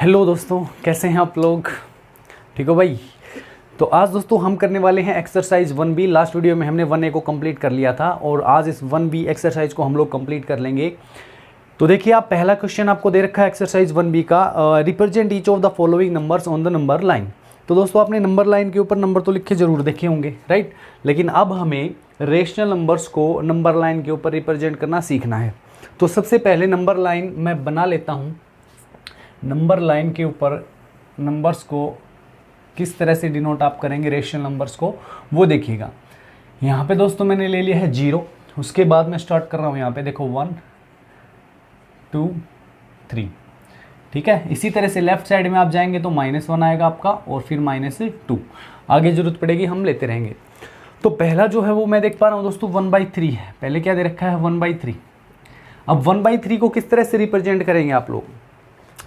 Hello दोस्तों, कैसे हैं आप लोग? ठीक हो भाई? तो आज दोस्तों हम करने वाले हैं एक्सरसाइज 1B। लास्ट वीडियो में हमने 1A को कंप्लीट कर लिया था और आज इस 1B एक्सरसाइज को हम लोग कंप्लीट कर लेंगे। तो देखिए, आप पहला क्वेश्चन आपको दे रखा है एक्सरसाइज 1B का, represent each of the following numbers on the number line. तो दोस्तों आपने नंबर लाइन के ऊपर नंबर तो लिखे जरूर देखे होंगे, राइट? लेकिन अब हमें रेशनल नंबर्स को नंबर लाइन के ऊपर रिप्रेजेंट करना सीखना है। तो सबसे पहले नंबर लाइन मैं बना लेता हूँ। नंबर लाइन के ऊपर नंबर्स को किस तरह से डिनोट आप करेंगे रेशनल नंबर्स को, वो देखिएगा। यहाँ पे दोस्तों मैंने ले लिया है 0, उसके बाद मैं स्टार्ट कर रहा हूँ यहाँ पे देखो 1 2 3, ठीक है। इसी तरह से लेफ्ट साइड में आप जाएंगे तो -1 आएगा आपका और फिर -2, आगे जरूरत पड़ेगी हम लेते रहेंगे। तो पहला जो है वो मैं देख पा रहा हूँ दोस्तों 1/3 है। पहले क्या दे रखा है 1/3। अब 1/3 को किस तरह से रिप्रेजेंट करेंगे आप लोग?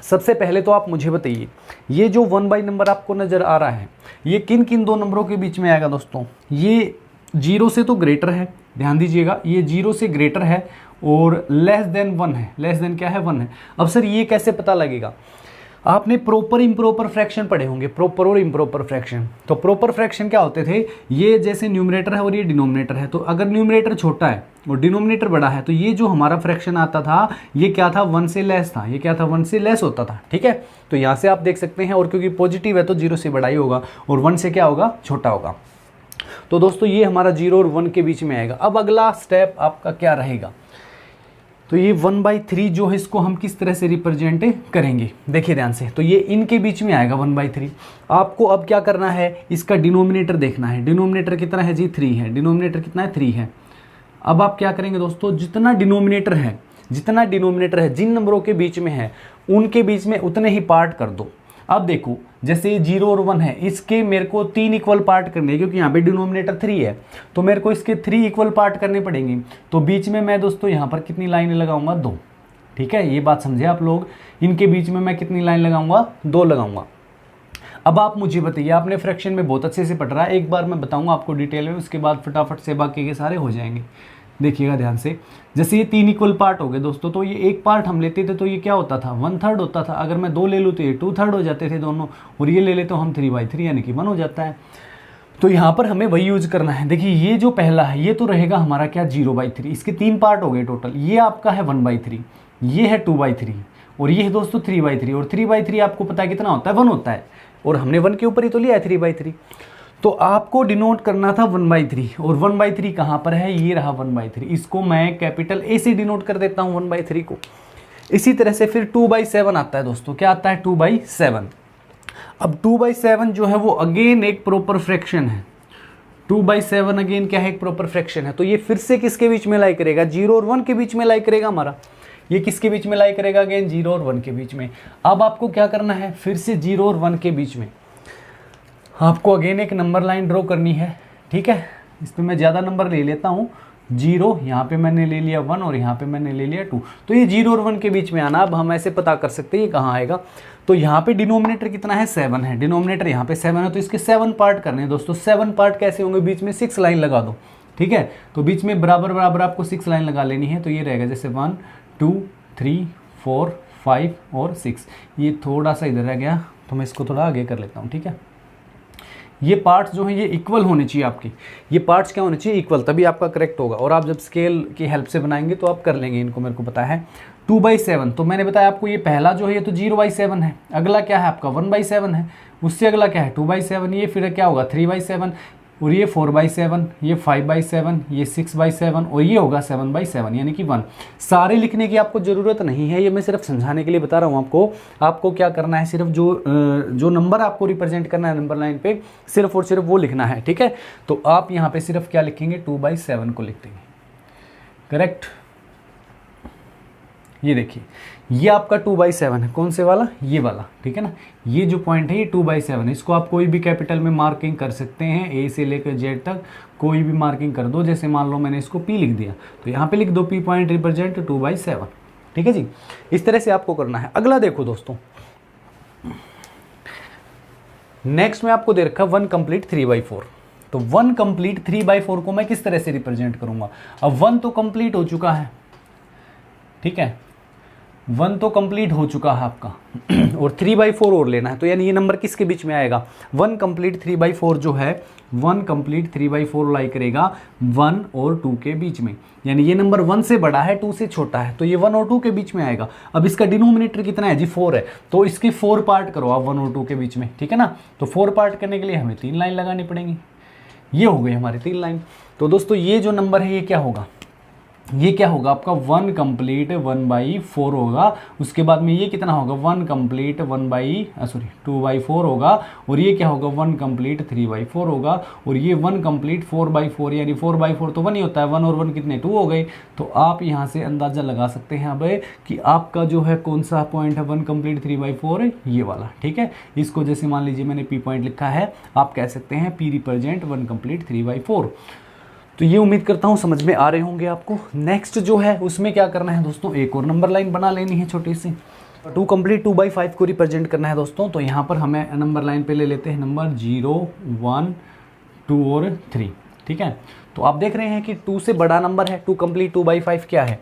सबसे पहले तो आप मुझे बताइए, ये जो 1 नंबर आपको नज़र आ रहा है ये किन किन दो नंबरों के बीच में आएगा दोस्तों? ये 0 से तो ग्रेटर है, ध्यान दीजिएगा, ये 0 से ग्रेटर है और लेस देन 1 है। लेस देन क्या है? 1 है। अब सर ये कैसे पता लगेगा? आपने प्रॉपर इम्प्रॉपर फ्रैक्शन पढ़े होंगे, प्रॉपर और इम्प्रॉपर फ्रैक्शन। तो प्रॉपर फ्रैक्शन क्या होते थे? ये जैसे न्यूमरेटर है और ये डिनोमिनेटर है, तो अगर न्यूमरेटर छोटा है और डिनोमिनेटर बड़ा है तो ये जो हमारा फ्रैक्शन आता था ये क्या था? 1 से लेस था। ये क्या था? 1 से लेस होता था, ठीक है। तो यहाँ से आप देख सकते हैं, और क्योंकि पॉजिटिव है तो 0 से बड़ा ही होगा और 1 से क्या होगा? छोटा होगा। तो दोस्तों ये हमारा 0 और 1 के बीच में आएगा। अब अगला स्टेप आपका क्या रहेगा? तो ये 1/3 जो है इसको हम किस तरह से रिप्रेजेंट करेंगे? देखिए ध्यान से, तो ये इनके बीच में आएगा 1/3। आपको अब क्या करना है? इसका डिनोमिनेटर देखना है। डिनोमिनेटर कितना है जी? 3 है। डिनोमिनेटर कितना है? 3 है। अब आप क्या करेंगे दोस्तों? जितना डिनोमिनेटर है जिन नंबरों के बीच में है उनके बीच में उतने ही पार्ट कर दो। अब देखो, जैसे 0 और 1 है, इसके मेरे को 3 इक्वल पार्ट करने हैं, क्योंकि यहाँ पे डिनोमिनेटर 3 है तो मेरे को इसके 3 इक्वल पार्ट करने पड़ेंगे। तो बीच में मैं दोस्तों यहाँ पर कितनी लाइनें लगाऊंगा? 2, ठीक है। ये बात समझे आप लोग? इनके बीच में मैं कितनी लाइन लगाऊंगा? 2 लगाऊंगा। अब आप मुझे बताइए, आपने फ्रैक्शन में बहुत अच्छे से पढ़ रहा है, एक बार मैं बताऊंगा आपको डिटेल में, उसके बाद फटाफट से बाकी के सारे हो जाएंगे। देखिएगा ध्यान से, जैसे ये 3 इक्वल पार्ट हो गए दोस्तों, तो ये एक पार्ट हम लेते थे तो ये क्या होता था? 1/3 होता था। अगर मैं 2 ले लूँ तो ये 2/3 हो जाते थे दोनों, और ये ले ले तो हम 3/3 यानी कि 1 हो जाता है। तो यहाँ पर हमें वही यूज करना है। देखिए ये जो पहला है ये तो रहेगा हमारा क्या? 0/3। इसके 3 पार्ट हो गए टोटल। ये आपका है 1/3, ये है 2/3 और ये है दोस्तों 3/3। और 3/3 आपको पता है कितना होता है? 1 होता है, और हमने 1 के ऊपर ही तो लिया है 3/3। तो आपको डिनोट करना था 1/3, और 1/3 कहाँ पर है? ये रहा 1/3। इसको मैं कैपिटल ए से डिनोट कर देता हूँ 1/3 को। इसी तरह से फिर 2/7 आता है दोस्तों। क्या आता है? 2/7। अब 2/7 जो है वो अगेन एक प्रॉपर फ्रैक्शन है। 2/7 अगेन क्या है? एक प्रॉपर फ्रैक्शन है। तो ये फिर से किसके बीच में लाई करेगा? 0 और 1 के बीच में लाई करेगा हमारा। ये किसके बीच में लाई करेगा? अगेन 0 और 1 के बीच में। अब आपको क्या करना है? फिर से 0 और 1 के बीच में आपको अगेन एक नंबर लाइन ड्रॉ करनी है, ठीक है। इसमें मैं ज़्यादा नंबर ले लेता हूँ। 0 यहाँ पे मैंने ले लिया 1 और यहाँ पे मैंने ले लिया 2। तो ये 0 और 1 के बीच में आना। अब हम ऐसे पता कर सकते हैं ये कहाँ आएगा। तो यहाँ पे डिनोमिनेटर कितना है? 7 है। डिनोमिनेटर यहाँ पे 7 है, तो इसके 7 पार्ट करने हैं दोस्तों। 7 पार्ट कैसे होंगे? बीच में 6 लाइन लगा दो, ठीक है। तो बीच में बराबर बराबर आपको 6 लाइन लगा लेनी है। तो ये रहेगा जैसे 1 2 3 4 5 और 6। ये थोड़ा सा इधर रह गया तो मैं इसको थोड़ा आगे कर लेता हूँ, ठीक है। ये पार्ट्स जो हैं ये इक्वल होने चाहिए आपके। ये पार्ट्स क्या होने चाहिए? इक्वल, तभी आपका करेक्ट होगा। और आप जब स्केल की हेल्प से बनाएंगे तो आप कर लेंगे इनको, मेरे को पता है। 2/7 तो मैंने बताया आपको, ये पहला जो है ये तो 0/7 है। अगला क्या है आपका? 1/7 है। उससे अगला क्या है? 2/7। ये फिर क्या होगा? 3/7, और ये 4/7, ये 5/7, ये 6/7 और ये होगा 7/7 यानी कि 1। सारे लिखने की आपको ज़रूरत नहीं है, ये मैं सिर्फ समझाने के लिए बता रहा हूँ आपको। आपको क्या करना है? सिर्फ जो नंबर आपको रिप्रेजेंट करना है नंबर लाइन पे, सिर्फ और सिर्फ वो लिखना है, ठीक है। तो आप यहाँ पे सिर्फ क्या लिखेंगे? 2/7 को लिख देंगे, करेक्ट। ये देखिए ये आपका 2/7 है। कौन से वाला? ये वाला, ठीक है ना। ये जो पॉइंट है ये 2/7 है। इसको आप कोई भी कैपिटल में मार्किंग कर सकते हैं, ए से लेकर जेड तक कोई भी मार्किंग कर दो। जैसे मान लो मैंने इसको पी लिख दिया तो यहाँ पे लिख दो P पॉइंट रिप्रेजेंट 2/7, ठीक है जी। इस तरह से आपको करना है। अगला देखो दोस्तों, नेक्स्ट में आपको दे रखा 1 कंप्लीट 3/4। तो 1 कंप्लीट 3/4 को मैं किस तरह से रिप्रेजेंट करूंगा? अब 1 तो कंप्लीट हो चुका है, ठीक है। 1 तो कंप्लीट हो चुका है आपका और 3/4 और लेना है, तो यानी ये नंबर किसके बीच में आएगा, 1 कंप्लीट 3/4 जो है 1 कंप्लीट 3/4 लाई करेगा 1 और 2 के बीच में, यानी ये नंबर 1 से बड़ा है 2 से छोटा है, तो ये 1 और 2 के बीच में आएगा। अब इसका डिनोमिनेटर कितना है जी 4 है, तो इसकी 4 पार्ट करो आप 1 और 2 के बीच में, ठीक है ना। तो 4 पार्ट करने के लिए हमें 3 लाइन लगानी पड़ेंगी, ये हो गई हमारी 3 लाइन। तो दोस्तों ये जो नंबर है ये क्या होगा, ये क्या होगा आपका 1 कंप्लीट 1/4 होगा। उसके बाद में ये कितना होगा 1 कंप्लीट 2/4 होगा, और ये क्या होगा 1 कंप्लीट 3/4 होगा, और ये 1 कंप्लीट 4/4, यानी 4/4 तो 1 ही होता है, 1 और 1 कितने 2 हो गए। तो आप यहाँ से अंदाज़ा लगा सकते हैं अब कि आपका जो है कौन सा पॉइंट है 1 कंप्लीट 3/4 ये वाला, ठीक है। इसको जैसे मान लीजिए मैंने पी पॉइंट लिखा है, आप कह सकते हैं पी रिप्रेजेंट 1 कंप्लीट 3/4। तो ये उम्मीद करता हूँ समझ में आ रहे होंगे आपको। नेक्स्ट जो है उसमें क्या करना है दोस्तों, एक और नंबर लाइन बना लेनी है छोटी सी, 2 कंप्लीट 2/5 को रिप्रेजेंट करना है दोस्तों। तो यहाँ पर हमें नंबर लाइन पे ले लेते हैं नंबर 0 1 2 और 3, ठीक है। तो आप देख रहे हैं कि 2 से बड़ा नंबर है, 2 कंप्लीट 2/5 क्या है,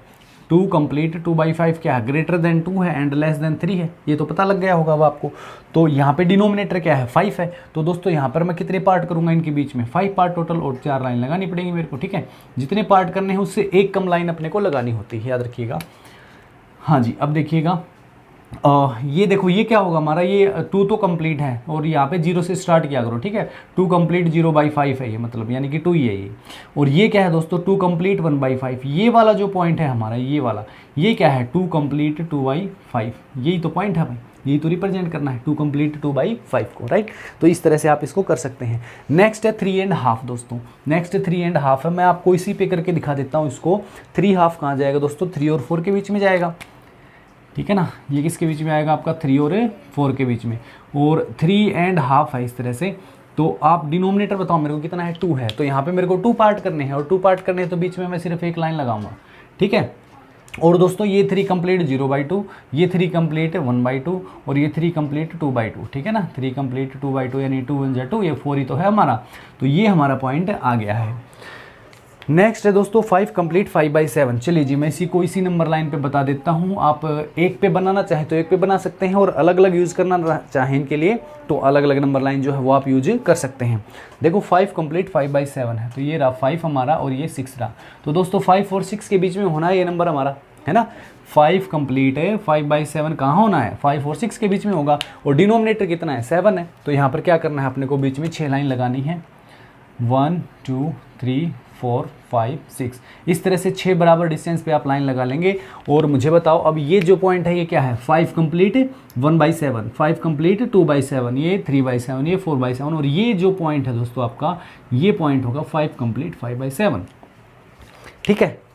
2 कंप्लीट 2/5 क्या है, ग्रेटर देन 2 है एंड लेस देन 3 है, ये तो पता लग गया होगा अब आपको। तो यहाँ पे डिनोमिनेटर क्या है 5 है, तो दोस्तों यहाँ पर मैं कितने पार्ट करूँगा इनके बीच में 5 पार्ट टोटल, और 4 लाइन लगानी पड़ेगी मेरे को, ठीक है। जितने पार्ट करने हैं उससे एक कम लाइन अपने को लगानी होती है, याद रखिएगा। हाँ जी, अब देखिएगा ये देखो ये क्या होगा हमारा, ये 2 तो कंप्लीट है और यहाँ पे 0 से स्टार्ट किया करो, ठीक है। 2 कंप्लीट 0/5 है ये, मतलब यानी कि 2 ही है ये। और ये क्या है दोस्तों 2 कंप्लीट 1/5, ये वाला जो पॉइंट है हमारा ये वाला, ये क्या है 2 कंप्लीट 2/5, यही तो पॉइंट है भाई, यही तो रिप्रेजेंट करना है 2 कंप्लीट 2/5 को, राइट। तो इस तरह से आप इसको कर सकते हैं। नेक्स्ट है 3.5 दोस्तों, नेक्स्ट 3.5 है, मैं आपको इसी पे करके दिखा देता हूँ इसको। 3.5 कहाँ जाएगा दोस्तों, 3 और 4 के बीच में जाएगा, ठीक है ना। ये किसके बीच में आएगा आपका 3 और 4 के बीच में, और 3.5 है इस तरह से। तो आप डिनोमिनेटर बताओ मेरे को कितना है 2 है, तो यहाँ पे मेरे को 2 पार्ट करने हैं, और 2 पार्ट करने हैं तो बीच में मैं सिर्फ एक लाइन लगाऊंगा, ठीक है। और दोस्तों ये 3 कंप्लीट 0/2, ये 3 कंप्लीट 1/2, और ये 3 कंप्लीट 2/2, ठीक है ना। 3 कंप्लीट 2/2 यानी 2 1 2, ये 4 ही तो है हमारा, तो ये हमारा पॉइंट आ गया है। नेक्स्ट है दोस्तों 5 कंप्लीट 5/7। चलिए जी मैं इसी को इसी नंबर लाइन पे बता देता हूँ। आप एक पे बनाना चाहें तो एक पे बना सकते हैं, और अलग अलग यूज़ करना चाहें इनके लिए तो अलग अलग नंबर लाइन जो है वो आप यूज कर सकते हैं। देखो 5 कंप्लीट 5/7 है, तो ये रहा 5 हमारा और ये 6 रहा। तो दोस्तों 5 और 6 के बीच में होना है ये नंबर हमारा, है ना। 5 कंप्लीट है 5/7 कहाँ होना है, 5 और 6 के बीच में होगा, और डिनोमिनेटर कितना है 7 है। तो यहाँ पर क्या करना है अपने को, बीच में 6 लाइन लगानी है, 1 2 3 4 5 6, इस तरह से 6 बराबर डिस्टेंस पे आप लाइन लगा लेंगे। और मुझे बताओ अब ये जो पॉइंट है ये क्या है, 5 कंप्लीट 1/7, 5 कंप्लीट 2/7, ये 3/7, ये 4/7, और ये जो पॉइंट है दोस्तों आपका ये पॉइंट होगा 5 कंप्लीट 5/7, ठीक है।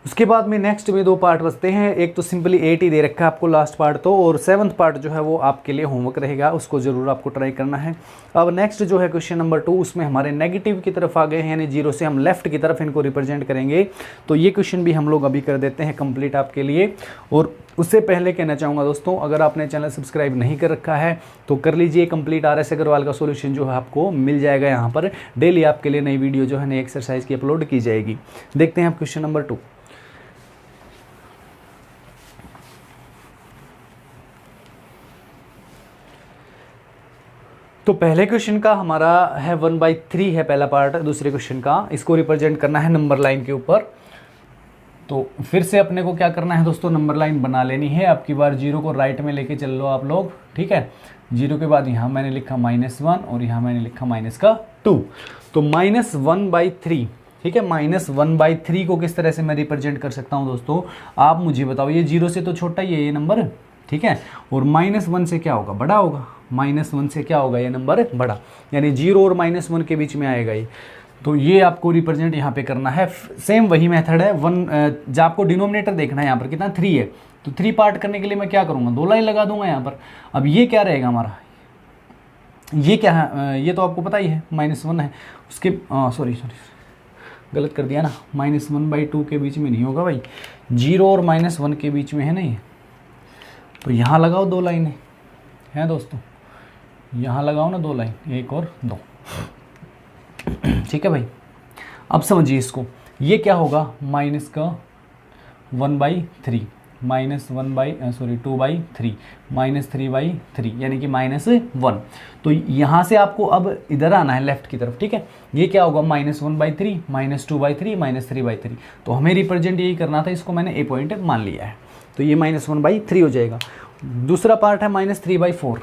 उसके बाद में नेक्स्ट में 2 पार्ट बचते हैं, एक तो सिंपली 8 ही दे रखा है आपको लास्ट पार्ट तो, और 7th पार्ट जो है वो आपके लिए होमवर्क रहेगा, उसको ज़रूर आपको ट्राई करना है। अब नेक्स्ट जो है क्वेश्चन नंबर 2, उसमें हमारे नेगेटिव की तरफ आ गए हैं, यानी 0 से हम लेफ्ट की तरफ इनको रिप्रेजेंट करेंगे। तो ये क्वेश्चन भी हम लोग अभी कर देते हैं कंप्लीट आपके लिए। और उससे पहले कहना चाहूँगा दोस्तों, अगर आपने चैनल सब्सक्राइब नहीं कर रखा है तो कर लीजिए। कंप्लीट RS अग्रवाल का सोल्यूशन जो है आपको मिल जाएगा यहाँ पर, डेली आपके लिए नई वीडियो जो है नई एक्सरसाइज की अपलोड की जाएगी। देखते हैं आप क्वेश्चन नंबर 2। तो पहले क्वेश्चन का हमारा है 1/3 है पहला पार्ट, दूसरे क्वेश्चन का इसको रिप्रेजेंट करना है नंबर लाइन के ऊपर। तो फिर से अपने को क्या करना है दोस्तों, नंबर लाइन बना लेनी है। अब की बार 0 को राइट में लेके चल लो आप लोग, ठीक है। 0 के बाद यहाँ मैंने लिखा -1 और यहाँ मैंने लिखा -2। तो -1/3, ठीक है। -1/3 को किस तरह से मैं रिप्रेजेंट कर सकता हूँ दोस्तों, आप मुझे बताओ। ये 0 से तो छोटा ही है ये नंबर, ठीक है। और -1 से क्या होगा, बड़ा होगा। -1 से क्या होगा ये नंबर बड़ा, यानी 0 और -1 के बीच में आएगा ये। तो ये आपको रिप्रेजेंट यहाँ पे करना है। सेम वही मेथड है। जब आपको डिनोमिनेटर देखना है यहाँ पर कितना 3 है, तो 3 पार्ट करने के लिए मैं क्या करूँगा, 2 लाइन लगा दूंगा यहाँ पर। अब ये क्या रहेगा हमारा, ये क्या है, ये तो आपको पता ही है -1 है। उसके सॉरी गलत कर दिया ना, -1/2 के बीच में नहीं होगा भाई, 0 और -1 के बीच में है ना ये। तो यहाँ लगाओ 2 लाइनें हैं दोस्तों, यहाँ लगाओ ना 2 लाइन, 1 और 2, ठीक है भाई। अब समझिए इसको, ये क्या होगा -1/3, -2/3 -3/3 यानी कि -1। तो यहाँ से आपको अब इधर आना है लेफ्ट की तरफ, ठीक है। ये क्या होगा, -1/3 -2/3 -3/3। तो हमें रिप्रेजेंट यही करना था, इसको मैंने ए पॉइंट मान लिया है। तो ये -1/3 हो जाएगा। दूसरा पार्ट है -3/4।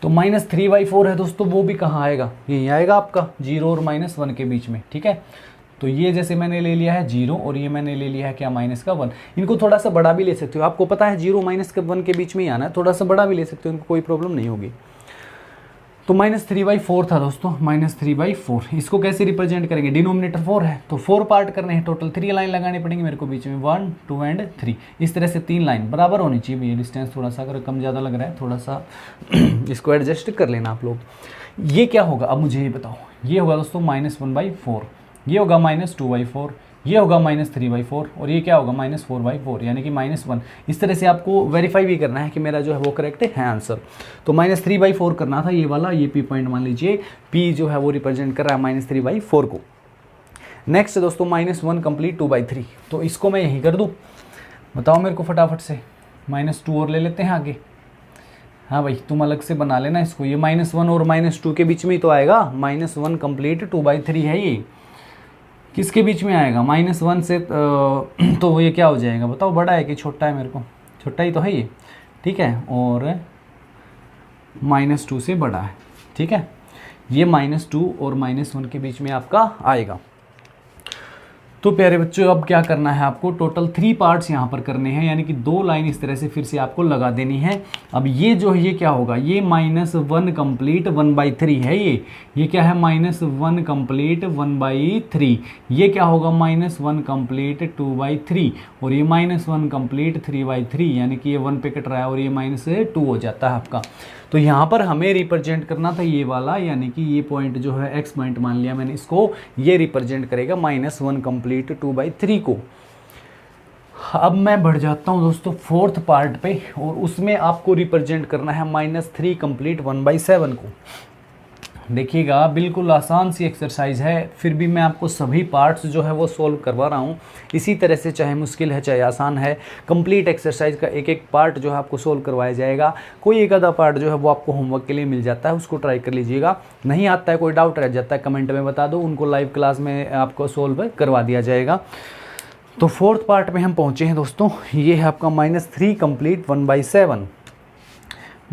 तो -3/4 है दोस्तों, वो भी कहाँ आएगा, यही आएगा आपका 0 और -1 के बीच में, ठीक है। तो ये जैसे मैंने ले लिया है 0 और ये मैंने ले लिया है क्या, -1। इनको थोड़ा सा बड़ा भी ले सकते हो, आपको पता है 0 -1 के बीच में ही आना है, थोड़ा सा बड़ा भी ले सकते हो, इनको कोई प्रॉब्लम नहीं होगी। तो -3/4 था दोस्तों, -3/4। इसको कैसे रिप्रेजेंट करेंगे, डिनोमिनेटर 4 है तो 4 पार्ट करने हैं, टोटल 3 लाइन लगानी पड़ेंगी मेरे को बीच में, 1 2 एंड 3। इस तरह से 3 लाइन बराबर होनी चाहिए भैया। डिस्टेंस थोड़ा सा अगर कम ज़्यादा लग रहा है, थोड़ा सा इसको एडजस्ट कर लेना आप लोग। ये क्या होगा, अब मुझे ये बताओ। ये होगा दोस्तों -1/4, ये होगा -2/4, ये होगा -3/4 और ये क्या होगा -4/4 यानी कि -1। इस तरह से आपको वेरीफाई भी करना है कि मेरा जो है वो करेक्ट है आंसर। तो -3/4 करना था ये वाला, ये P पॉइंट मान लीजिए, P जो है वो रिप्रेजेंट कर रहा है -3/4 को। नेक्स्ट दोस्तों -1 कंप्लीट 2/3। तो इसको मैं यही कर दूँ, बताओ मेरे को फटाफट से। -2 और ले लेते हैं आगे। हाँ भाई, तुम अलग से बना लेना इसको। ये -1 और -2 के बीच में ही तो आएगा। -1 कंप्लीट 2/3 है ये, किसके बीच में आएगा, -1 से। तो ये क्या हो जाएगा बताओ, बड़ा है कि छोटा है, मेरे को छोटा ही तो है ये, ठीक है। और -2 से बड़ा है, ठीक है। ये -2 और -1 के बीच में आपका आएगा। तो प्यारे बच्चों, अब क्या करना है आपको, टोटल 3 पार्ट्स यहाँ पर करने हैं, यानी कि 2 लाइन इस तरह से फिर से आपको लगा देनी है। अब ये जो है ये क्या होगा, ये -1 कंप्लीट 1/3 है। ये क्या है, -1 कंप्लीट 1/3। ये क्या होगा, -1 कंप्लीट 2/3 और ये -1 कंप्लीट 3/3, यानी कि ये 1 पे कट रहा है और ये -2 हो जाता है आपका। तो यहाँ पर हमें रिप्रेजेंट करना था ये वाला, यानी कि ये पॉइंट जो है एक्स पॉइंट मान लिया मैंने इसको, ये रिप्रेजेंट करेगा -1 कंप्लीट 2/3 को। अब मैं बढ़ जाता हूँ दोस्तों 4th पार्ट पे, और उसमें आपको रिप्रेजेंट करना है -3 कंप्लीट 1/7 को। देखिएगा, बिल्कुल आसान सी एक्सरसाइज है, फिर भी मैं आपको सभी पार्ट्स जो है वो सॉल्व करवा रहा हूँ। इसी तरह से चाहे मुश्किल है चाहे आसान है, कंप्लीट एक्सरसाइज का एक एक पार्ट जो है आपको सॉल्व करवाया जाएगा। कोई एक आधा पार्ट जो है वो आपको होमवर्क के लिए मिल जाता है, उसको ट्राई कर लीजिएगा। नहीं आता है, कोई डाउट रह जाता है, कमेंट में बता दो, उनको लाइव क्लास में आपको सॉल्व करवा दिया जाएगा। तो 4th पार्ट में हम पहुँचे हैं दोस्तों। ये है आपका -3 कंप्लीट 1/7,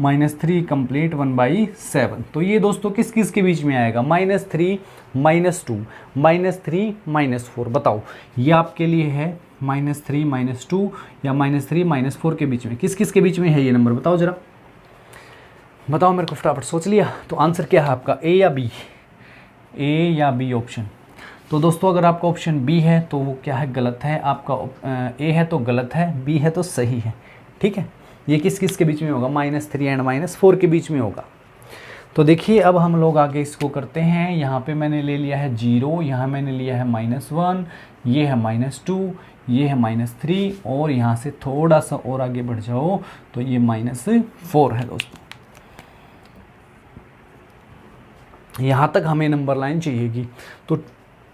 -3 कंप्लीट 1/7। तो ये दोस्तों किस किस के बीच में आएगा, -3 -2 -3 -4। बताओ, ये आपके लिए है -3 -2 या -3 -4 के बीच में, किस किस के बीच में है ये नंबर, बताओ जरा, बताओ मेरे को फटाफट। सोच लिया? तो आंसर क्या है आपका, ए या बी, ए या बी ऑप्शन। तो दोस्तों अगर आपका ऑप्शन बी है तो वो क्या है, गलत है। आपका ए है तो गलत है, बी है तो सही है, ठीक है। ये किस किस के बीच में होगा, -3 एंड -4 के बीच में होगा। तो देखिए अब हम लोग आगे इसको करते हैं। यहाँ पे मैंने ले लिया है 0, यहाँ मैंने लिया है -1, ये है -2, ये है -3 और यहाँ से थोड़ा सा और आगे बढ़ जाओ तो ये -4 है दोस्तों। यहाँ तक हमें नंबर लाइन चाहिएगी। तो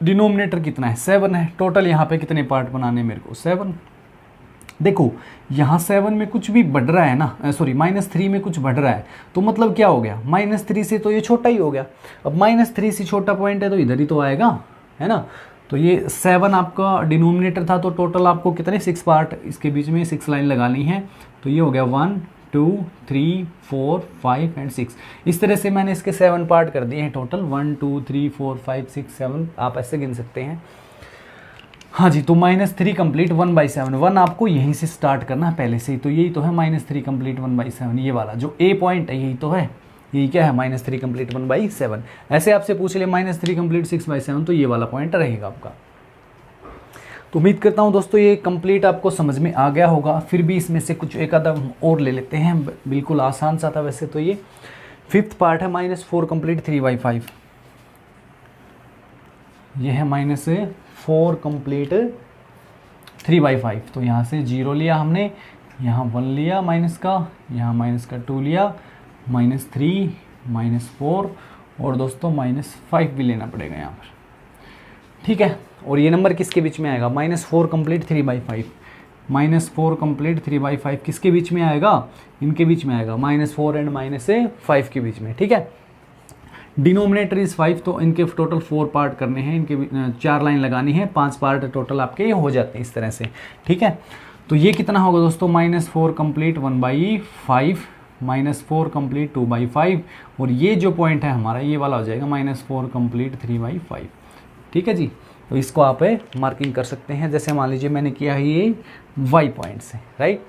डिनोमिनेटर कितना है, 7 है। टोटल यहाँ पे कितने पार्ट बनाने मेरे को, 7। देखो यहाँ 7 में कुछ भी बढ़ रहा है ना, सॉरी -3 में कुछ बढ़ रहा है, तो मतलब क्या हो गया, -3 से तो ये छोटा ही हो गया। अब -3 से छोटा पॉइंट है तो इधर ही तो आएगा, है ना। तो ये 7 आपका डिनोमिनेटर था, तो टोटल आपको कितने 6 पार्ट इसके बीच में 6 लाइन लगानी है। तो ये हो गया 1 2 3 4 5 एंड 6। इस तरह से मैंने इसके 7 पार्ट कर दिए हैं टोटल, 1 2 3 4 5 6 7, आप ऐसे गिन सकते हैं। हाँ जी, तो -3 कंप्लीट 1/7, 1 आपको यहीं से स्टार्ट करना है पहले से ही। तो यही तो है -3 कंप्लीट 1/7, ये वाला जो ए पॉइंट है यही तो है। यही क्या है, -3 कंप्लीट 1/7। ऐसे आपसे पूछ ले -3 कंप्लीट 6/7, तो ये वाला पॉइंट रहेगा आपका। तो उम्मीद करता हूँ दोस्तों ये कंप्लीट आपको समझ में आ गया होगा। फिर भी इसमें से कुछ एक आधा और ले लेते हैं, बिल्कुल आसान सा था वैसे तो ये। 5th पार्ट है -4 कंप्लीट 3/5। ये है -4 कंप्लीट 3/5। तो यहाँ से 0 लिया हमने, यहाँ 1 लिया माइनस का, यहाँ -2 लिया, -3 -4 और दोस्तों -5 भी लेना पड़ेगा यहाँ पर, ठीक है। और ये नंबर किसके बीच में आएगा, -4 कंप्लीट 3/5। -4 कंप्लीट 3/5 किसके बीच में आएगा, इनके बीच में आएगा, -4 एंड -5 के बीच में, ठीक है। डिनोमिनेटर इज 5, तो इनके टोटल 4 पार्ट करने हैं, इनके 4 लाइन लगानी है, 5 पार्ट टोटल आपके हो जाते हैं इस तरह से, ठीक है। तो ये कितना होगा दोस्तों, -4 कंप्लीट 1/5, -4 कंप्लीट 2/5, और ये जो पॉइंट है हमारा ये वाला हो जाएगा -4 कंप्लीट 3/5, ठीक है जी। तो इसको आप मार्किंग कर सकते हैं, जैसे मान लीजिए मैंने किया है ये y पॉइंट से, राइट।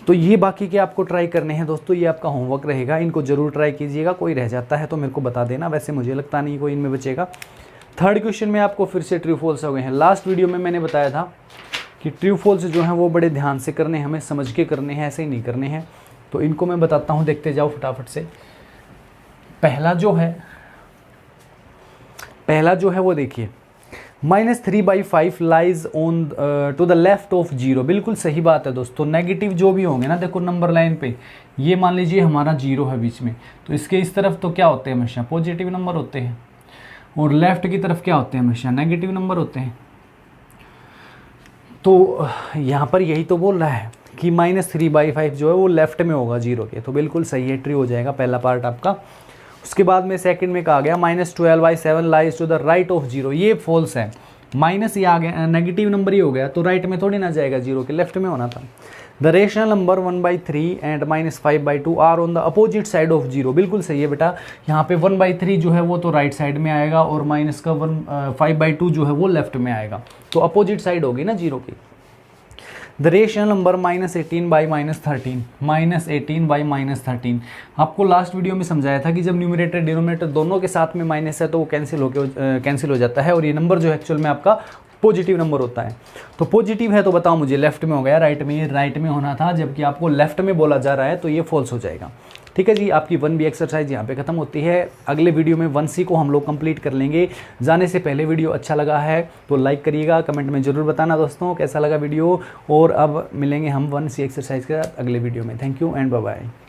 तो ये बाकी के आपको ट्राई करने हैं दोस्तों, ये आपका होमवर्क रहेगा, इनको जरूर ट्राई कीजिएगा। कोई रह जाता है तो मेरे को बता देना, वैसे मुझे लगता नहीं कोई इनमें बचेगा। थर्ड क्वेश्चन में आपको फिर से ट्रू फॉल्स हो गए हैं। लास्ट वीडियो में मैंने बताया था कि ट्रू फॉल्स जो हैं वो बड़े ध्यान से करने हैं, हमें समझ के करने हैं, ऐसे ही नहीं करने हैं। तो इनको मैं बताता हूँ, देखते जाओ फटाफट से। पहला जो है वो देखिए, -3/5 lies on to the left of 0। बिल्कुल सही बात है दोस्तों, नेगेटिव जो भी होंगे ना, देखो नंबर लाइन पे ये मान लीजिए हमारा 0 है बीच में, तो इसके इस तरफ तो क्या होते हैं, हमेशा पॉजिटिव नंबर होते हैं, और लेफ्ट की तरफ क्या होते हैं, हमेशा नेगेटिव नंबर होते हैं। तो यहाँ पर यही तो बोल रहा है कि -3/5 जो है वो लेफ्ट में होगा 0 के, तो बिल्कुल सही है, ट्रू हो जाएगा पहला पार्ट आपका। उसके बाद में सेकंड में कहा गया -12/7 lies to the right of 0, ये फॉल्स है, माइनस ये आ गया, नेगेटिव नंबर ही हो गया, तो राइट में थोड़ी ना जाएगा 0 के, लेफ्ट में होना था। The rational number 1/3 and -5/2 are on the opposite side of 0, बिल्कुल सही है बेटा, यहाँ पे 1/3 जो है वो तो राइट साइड में आएगा, और -5/2 जो है वो लेफ्ट में आएगा, तो अपोजिट साइड होगी ना 0 की। द रेशनल नंबर -18/-13, -18/-13, आपको लास्ट वीडियो में समझाया था कि जब न्यूमरेटर डिनोमिनेटर दोनों के साथ में माइनस है तो वो कैंसिल हो जाता है, और ये नंबर जो एक्चुअल में आपका पॉजिटिव नंबर होता है। तो पॉजिटिव है तो बताओ मुझे, लेफ्ट में हो गया, राइट में, राइट में होना था, जबकि आपको लेफ्ट में बोला जा रहा है, तो ये फॉल्स हो जाएगा, ठीक है जी। आपकी 1B एक्सरसाइज यहाँ पे खत्म होती है। अगले वीडियो में 1C को हम लोग कंप्लीट कर लेंगे। जाने से पहले वीडियो अच्छा लगा है तो लाइक करिएगा, कमेंट में ज़रूर बताना दोस्तों कैसा लगा वीडियो, और अब मिलेंगे हम 1C एक्सरसाइज के साथ अगले वीडियो में। Thank you and bye bye.